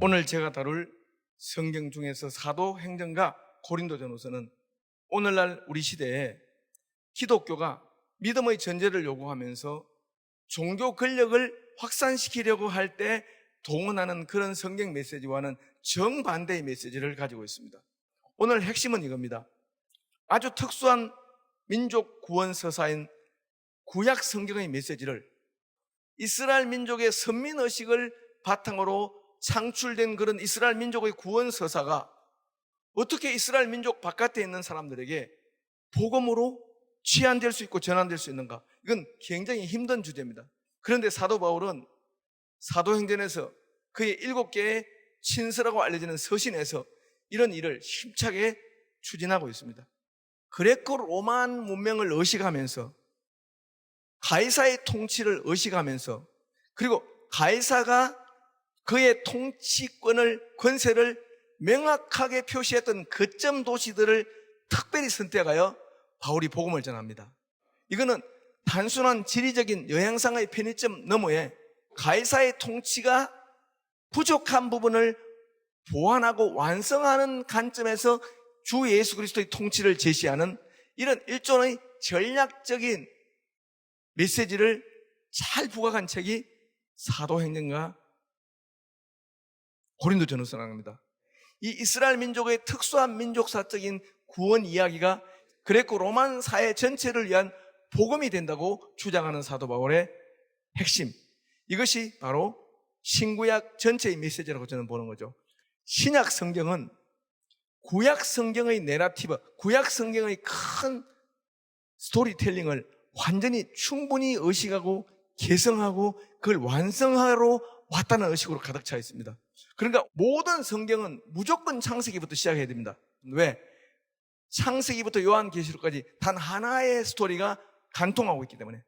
오늘 제가 다룰 성경 중에서 사도행전과 고린도전후서는 오늘날 우리 시대에 기독교가 믿음의 전제를 요구하면서 종교 권력을 확산시키려고 할 때 동원하는 그런 성경 메시지와는 정반대의 메시지를 가지고 있습니다. 오늘 핵심은 이겁니다. 아주 특수한 민족 구원 서사인 구약 성경의 메시지를 이스라엘 민족의 선민의식을 바탕으로 창출된 그런 이스라엘 민족의 구원 서사가 어떻게 이스라엘 민족 바깥에 있는 사람들에게 복음으로 취한될 수 있고 전환될 수 있는가? 이건 굉장히 힘든 주제입니다. 그런데 사도 바울은 사도행전에서 그의 7개의 친서라고 알려지는 서신에서 이런 일을 힘차게 추진하고 있습니다. 그레코 로만 문명을 의식하면서 가이사의 통치를 의식하면서 그리고 가이사가 그의 통치권을 권세를 명확하게 표시했던 거점 도시들을 특별히 선택하여 바울이 복음을 전합니다. 이거는 단순한 지리적인 여행상의 편의점 너머에 가이사의 통치가 부족한 부분을 보완하고 완성하는 관점에서 주 예수 그리스도의 통치를 제시하는 이런 일종의 전략적인 메시지를 잘 부각한 책이 사도행전과 고린도전후서라는 겁니다. 이 이스라엘 민족의 특수한 민족사적인 구원 이야기가 그레코 로만 사회 전체를 위한 복음이 된다고 주장하는 사도 바울의 핵심, 이것이 바로 신구약 전체의 메시지라고 저는 보는 거죠. 신약 성경은 구약 성경의 내러티브, 구약 성경의 큰 스토리텔링을 완전히 충분히 의식하고 개성하고 그걸 완성하러 왔다는 의식으로 가득 차 있습니다. 그러니까 모든 성경은 무조건 창세기부터 시작해야 됩니다. 왜? 창세기부터 요한계시록까지 단 하나의 스토리가 관통하고 있기 때문에.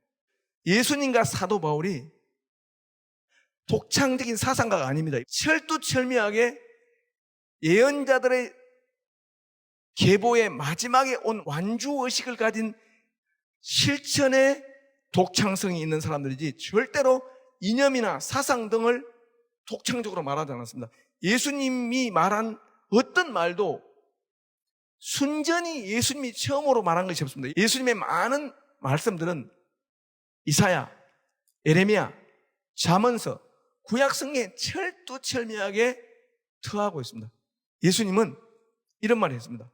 예수님과 사도 바울이 독창적인 사상가가 아닙니다. 철두철미하게 예언자들의 계보의 마지막에 온 완주의식을 가진 실천의 독창성이 있는 사람들이지 절대로 이념이나 사상 등을 독창적으로 말하지 않았습니다. 예수님이 말한 어떤 말도 순전히 예수님이 처음으로 말한 것이 없습니다. 예수님의 많은 말씀들은 이사야, 예레미야, 잠언서, 구약성경에 철두철미하게 터하고 있습니다. 예수님은 이런 말을 했습니다.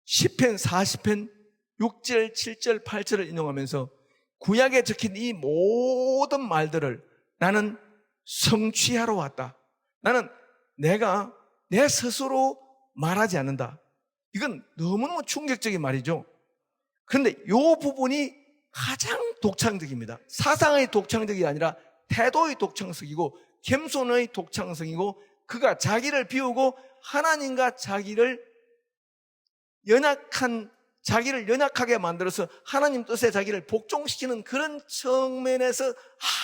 시편 40편 6절, 7절, 8절을 인용하면서 구약에 적힌 이 모든 말들을 나는 성취하러 왔다. 나는 내가 내 스스로 말하지 않는다. 이건 너무너무 충격적인 말이죠. 그런데 이 부분이 가장 독창적입니다. 사상의 독창적이 아니라 태도의 독창성이고 겸손의 독창성이고 그가 자기를 비우고 하나님과 자기를 연약하게 만들어서 하나님 뜻에 자기를 복종시키는 그런 측면에서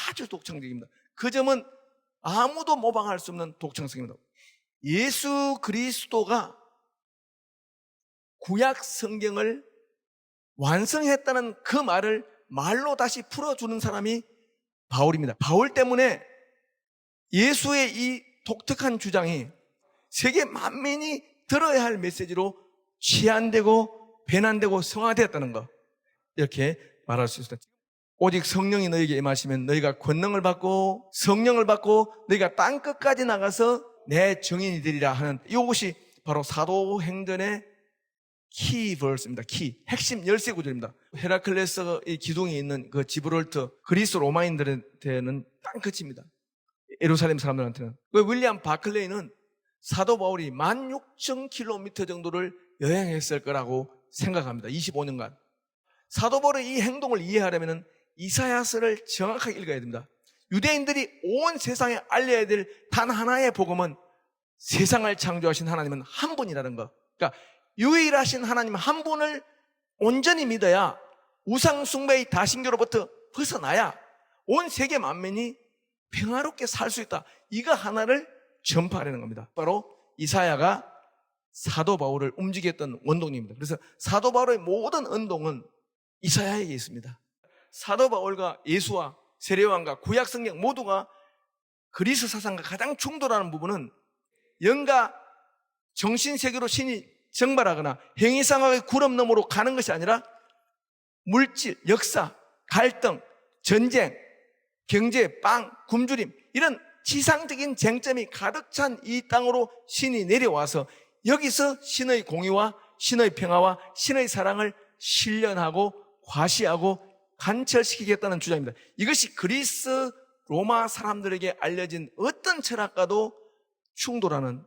아주 독창적입니다. 그 점은 아무도 모방할 수 없는 독창성입니다. 예수 그리스도가 구약 성경을 완성했다는 그 말을 말로 다시 풀어주는 사람이 바울입니다. 바울 때문에 예수의 이 독특한 주장이 세계 만민이 들어야 할 메시지로 취한되고 배난되고 성화되었다는 것, 이렇게 말할 수 있습니다. 오직 성령이 너에게 임하시면 너희가 권능을 받고 성령을 받고 너희가 땅끝까지 나가서 내 증인이 되리라 하는 이것이 바로 사도행전의 키 버스입니다. 핵심 열쇠 구절입니다. 헤라클레스의 기둥이 있는 그 지브롤터, 그리스 로마인들한테는 땅끝입니다. 예루살렘 사람들한테는. 윌리엄 바클레이는 사도 바울이 16,000km 정도를 여행했을 거라고 생각합니다. 25년간. 사도 바울의 이 행동을 이해하려면 이사야서를 정확하게 읽어야 됩니다. 유대인들이 온 세상에 알려야 될 단 하나의 복음은 세상을 창조하신 하나님은 한 분이라는 것. 그러니까 유일하신 하나님 한 분을 온전히 믿어야 우상 숭배의 다신교로부터 벗어나야 온 세계 만민이 평화롭게 살 수 있다. 이거 하나를 전파하려는 겁니다. 바로 이사야가 사도 바울을 움직였던 원동력입니다. 그래서 사도 바울의 모든 운동은 이사야에게 있습니다. 사도 바울과 예수와 세례요한과 구약 성경 모두가 그리스 사상과 가장 충돌하는 부분은 영과 정신세계로 신이 정발하거나 행위상학의 구름 너머로 가는 것이 아니라 물질, 역사, 갈등, 전쟁, 경제, 빵, 굶주림 이런 지상적인 쟁점이 가득 찬 이 땅으로 신이 내려와서 여기서 신의 공의와 신의 평화와 신의 사랑을 실현하고 과시하고 관철시키겠다는 주장입니다. 이것이 그리스 로마 사람들에게 알려진 어떤 철학과도 충돌하는,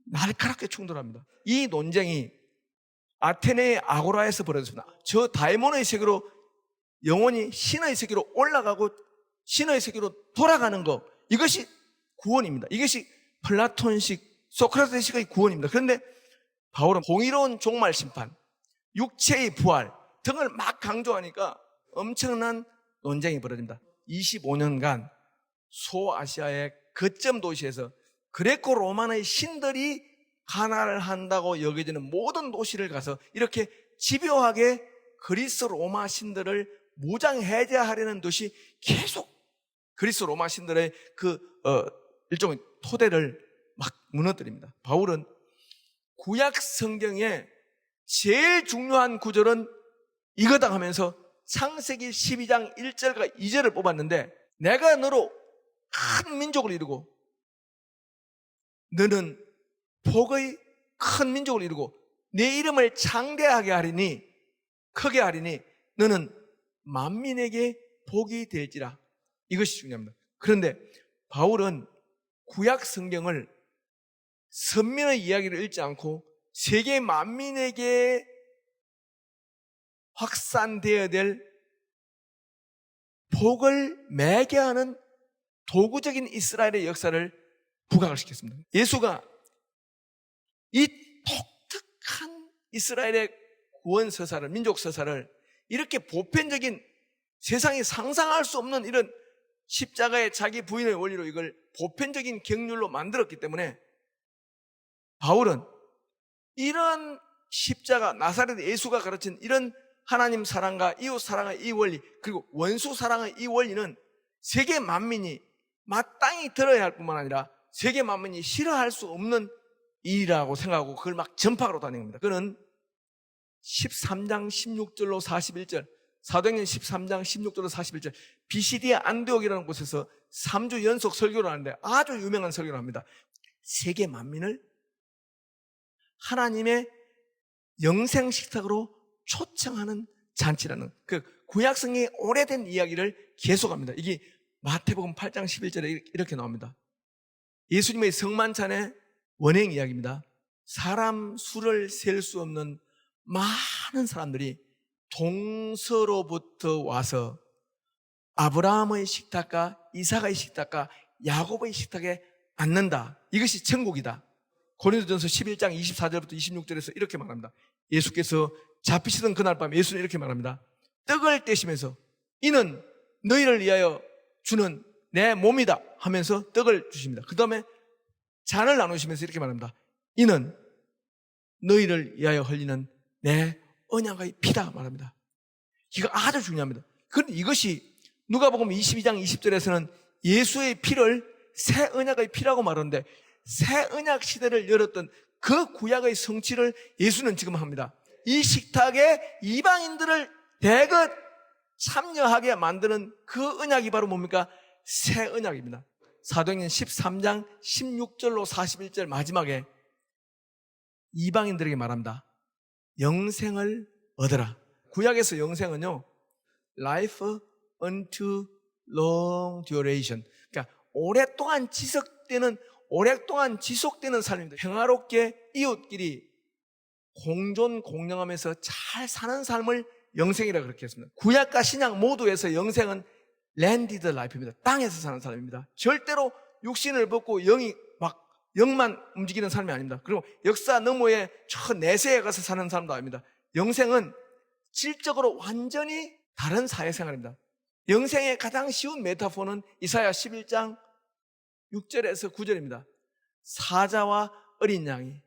날카롭게 충돌합니다. 이 논쟁이 아테네의 아고라에서 벌어졌습니다. 저 다이몬의 세계로 영혼이 신의 세계로 올라가고 신의 세계로 돌아가는 것, 이것이 구원입니다. 이것이 플라톤식, 소크라테스식의 구원입니다. 그런데 바울은 공의로운 종말 심판, 육체의 부활 등을 막 강조하니까 엄청난 논쟁이 벌어집니다. 25년간 소아시아의 거점 도시에서 그레코 로마의 신들이 가나를 한다고 여겨지는 모든 도시를 가서 이렇게 집요하게 그리스 로마 신들을 무장 해제하려는 듯이 계속 그리스 로마 신들의 일종의 토대를 막 무너뜨립니다. 바울은 구약 성경의 제일 중요한 구절은 이거다 하면서 창세기 12장 1절과 2절을 뽑았는데, 내가 너로 큰 민족을 이루고 너는 복의 큰 민족을 이루고 내 이름을 창대하게 하리니, 크게 하리니 너는 만민에게 복이 될지라. 이것이 중요합니다. 그런데 바울은 구약 성경을 선민의 이야기를 읽지 않고 세계 만민에게 확산되어야 될 복을 매개하는 도구적인 이스라엘의 역사를 부각을 시켰습니다. 예수가 이 독특한 이스라엘의 구원 서사를, 민족 서사를 이렇게 보편적인, 세상이 상상할 수 없는 이런 십자가의 자기 부인의 원리로 이걸 보편적인 경륜로 만들었기 때문에 바울은 이런 십자가, 나사렛 예수가 가르친 이런 하나님 사랑과 이웃 사랑의 이 원리, 그리고 원수 사랑의 이 원리는 세계 만민이 마땅히 들어야 할 뿐만 아니라 세계 만민이 싫어할 수 없는 일이라고 생각하고 그걸 막 전파하러 다닌 겁니다. 그는 13장 16절로 41절, 사도행전 13장 16절로 41절, 비시디아 안디옥이라는 곳에서 3주 연속 설교를 하는데 아주 유명한 설교를 합니다. 세계 만민을 하나님의 영생 식탁으로 초청하는 잔치라는 그 구약성의 오래된 이야기를 계속합니다. 이게 마태복음 8장 11절에 이렇게 나옵니다. 예수님의 성만찬의 원행 이야기입니다. 사람 수를 셀 수 없는 많은 사람들이 동서로부터 와서 아브라함의 식탁과 이삭의 식탁과 야곱의 식탁에 앉는다. 이것이 천국이다. 고린도전서 11장 24절부터 26절에서 이렇게 말합니다. 예수께서 잡히시던 그날 밤 예수는 이렇게 말합니다. 떡을 떼시면서 이는 너희를 위하여 주는 내 몸이다 하면서 떡을 주십니다. 그 다음에 잔을 나누시면서 이렇게 말합니다. 이는 너희를 위하여 흘리는 내 언약의 피다 말합니다. 이거 아주 중요합니다. 그런데 이것이 누가복음 22장 20절에서는 예수의 피를 새 언약의 피라고 말하는데, 새 언약 시대를 열었던 그 구약의 성취를 예수는 지금 합니다. 이 식탁에 이방인들을 대거 참여하게 만드는 그 언약이 바로 뭡니까? 새 언약입니다. 사도행전 13장 16절로 41절 마지막에 이방인들에게 말합니다. 영생을 얻어라. 구약에서 영생은요, life unto long duration. 그러니까 오랫동안 지속되는 삶입니다. 평화롭게 이웃끼리 공존 공영하면서 잘 사는 삶을 영생이라고 그렇게 했습니다. 구약과 신약 모두에서 영생은 landed life입니다. 땅에서 사는 삶입니다. 절대로 육신을 벗고 영만 움직이는 삶이 아닙니다. 그리고 역사 너머에 저 내세에 가서 사는 삶도 아닙니다. 영생은 질적으로 완전히 다른 사회생활입니다. 영생의 가장 쉬운 메타포는 이사야 11장 6절에서 9절입니다. 사자와 어린 양이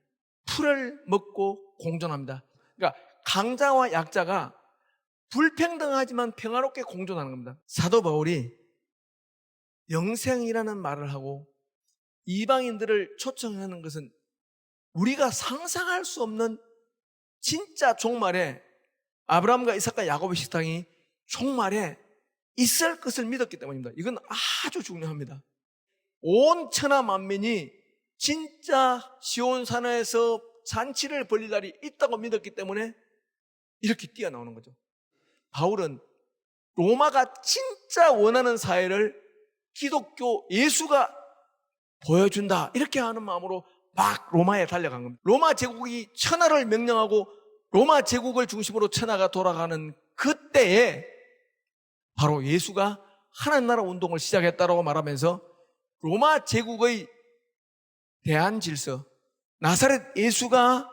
풀을 먹고 공존합니다. 그러니까 강자와 약자가 불평등하지만 평화롭게 공존하는 겁니다. 사도 바울이 영생이라는 말을 하고 이방인들을 초청하는 것은 우리가 상상할 수 없는 진짜 종말에 아브라함과 이삭과 야곱의 식당이 종말에 있을 것을 믿었기 때문입니다. 이건 아주 중요합니다. 온 천하 만민이 진짜 시온산에서 잔치를 벌릴 날이 있다고 믿었기 때문에 이렇게 뛰어나오는 거죠. 바울은 로마가 진짜 원하는 사회를 기독교 예수가 보여준다 이렇게 하는 마음으로 막 로마에 달려간 겁니다. 로마 제국이 천하를 명령하고 로마 제국을 중심으로 천하가 돌아가는 그때에 바로 예수가 하나님 나라 운동을 시작했다고 말하면서 로마 제국의 대한 질서, 나사렛 예수가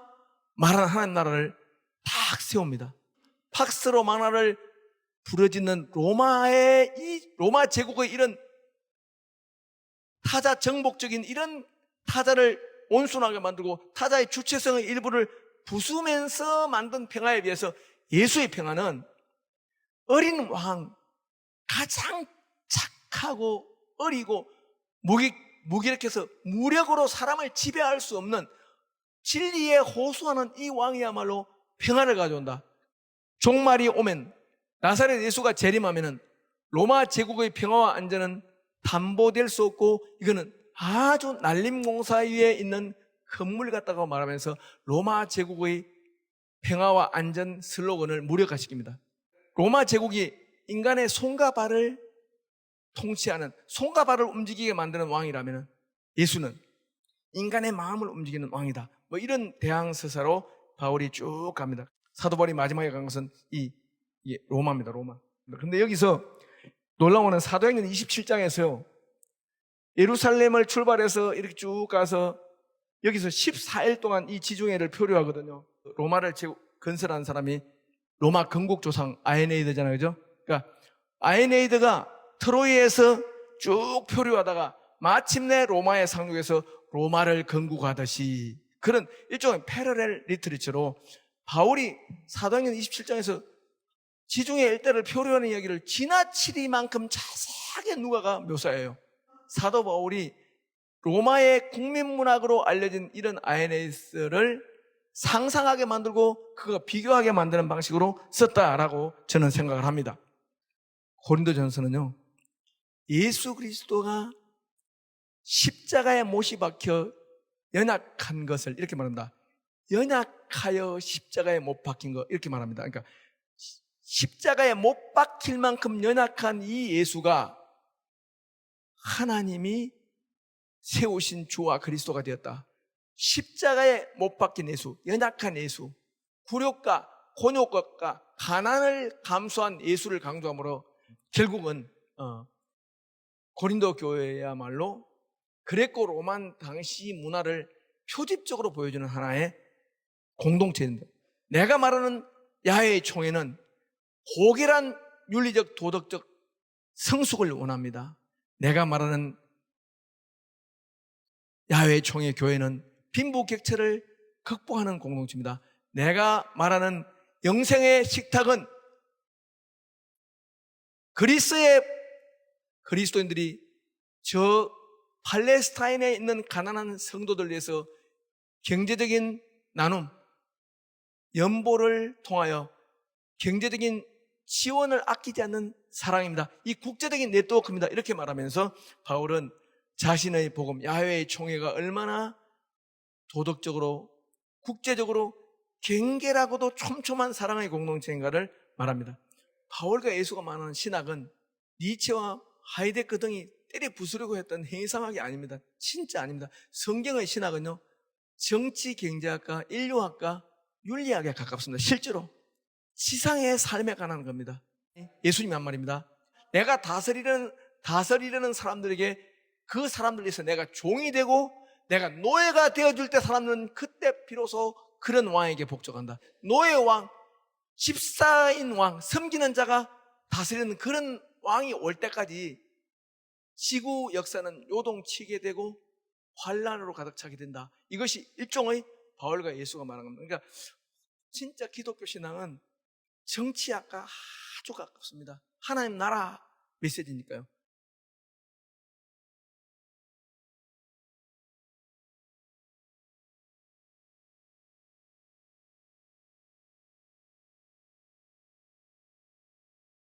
말하는 하나님 나라를 딱 세웁니다. 팍스 로마나를 부르짖는 로마 제국의 이런 타자 정복적인 이런 타자를 온순하게 만들고 타자의 주체성의 일부를 부수면서 만든 평화에 비해서 예수의 평화는 어린 왕, 가장 착하고 어리고 무기력해서 무력으로 사람을 지배할 수 없는 진리에 호소하는 이 왕이야말로 평화를 가져온다. 종말이 오면 나사렛 예수가 재림하면은 로마 제국의 평화와 안전은 담보될 수 없고 이거는 아주 난림공사 위에 있는 건물 같다고 말하면서 로마 제국의 평화와 안전 슬로건을 무력화시킵니다. 로마 제국이 인간의 손과 발을 통치하는, 손과 발을 움직이게 만드는 왕이라면 예수는 인간의 마음을 움직이는 왕이다. 뭐 이런 대항서사로 바울이 쭉 갑니다. 사도 바울이 마지막에 간 것은 이 로마입니다. 로마. 그런데 여기서 놀라운 것은 사도행전 27장에서요 예루살렘을 출발해서 이렇게 쭉 가서 여기서 14일 동안 이 지중해를 표류하거든요. 로마를 건설한 사람이 로마 건국 조상 아에네이드잖아요. 그죠? 그러니까 아에네이드가 트로이에서 쭉 표류하다가 마침내 로마에 상륙해서 로마를 건국하듯이 그런 일종의 패러렐 리트리처로 바울이 사도행전 27장에서 지중해 일대를 표류하는 이야기를 지나치리만큼 자세하게 누가가 묘사해요. 사도 바울이 로마의 국민문학으로 알려진 이런 아에네이스를 상상하게 만들고 그거 비교하게 만드는 방식으로 썼다라고 저는 생각을 합니다. 고린도전서는요 예수 그리스도가 십자가에 못이 박혀 연약한 것을 이렇게 말합니다. 연약하여 십자가에 못 박힌 것 이렇게 말합니다. 그러니까 십자가에 못 박힐 만큼 연약한 이 예수가 하나님이 세우신 주와 그리스도가 되었다. 십자가에 못 박힌 예수, 연약한 예수, 굴욕과 곤욕과 가난을 감수한 예수를 강조함으로 결국은 고린도 교회야말로 그레코 로만 당시 문화를 표집적으로 보여주는 하나의 공동체입니다. 내가 말하는 야훼의 총회는 고결한 윤리적 도덕적 성숙을 원합니다. 내가 말하는 야훼의 총회 교회는 빈부격차를 극복하는 공동체입니다. 내가 말하는 영생의 식탁은 그리스의 그리스도인들이 저 팔레스타인에 있는 가난한 성도들 위해서 경제적인 나눔, 연보를 통하여 경제적인 지원을 아끼지 않는 사랑입니다. 이 국제적인 네트워크입니다. 이렇게 말하면서 바울은 자신의 복음, 야훼의 총회가 얼마나 도덕적으로 국제적으로 경계라고도 촘촘한 사랑의 공동체인가를 말합니다. 바울과 예수가 말하는 신학은 니체와 하이데크 등이 때려 부수려고 했던 행위상학이 아닙니다. 진짜 아닙니다. 성경의 신학은요 정치, 경제학과, 인류학과, 윤리학에 가깝습니다. 실제로 지상의 삶에 관한 겁니다. 예수님이 한 말입니다. 내가 다스리려는 사람들에게 그 사람들 위해서 내가 종이 되고 내가 노예가 되어줄 때 사람들은 그때 비로소 그런 왕에게 복종한다. 노예 왕, 집사인 왕, 섬기는 자가 다스리는 그런 왕이 올 때까지 지구 역사는 요동치게 되고 환란으로 가득 차게 된다. 이것이 일종의 바울과 예수가 말하는 겁니다. 그러니까 진짜 기독교 신앙은 정치학과 아주 가깝습니다. 하나님 나라 메시지니까요.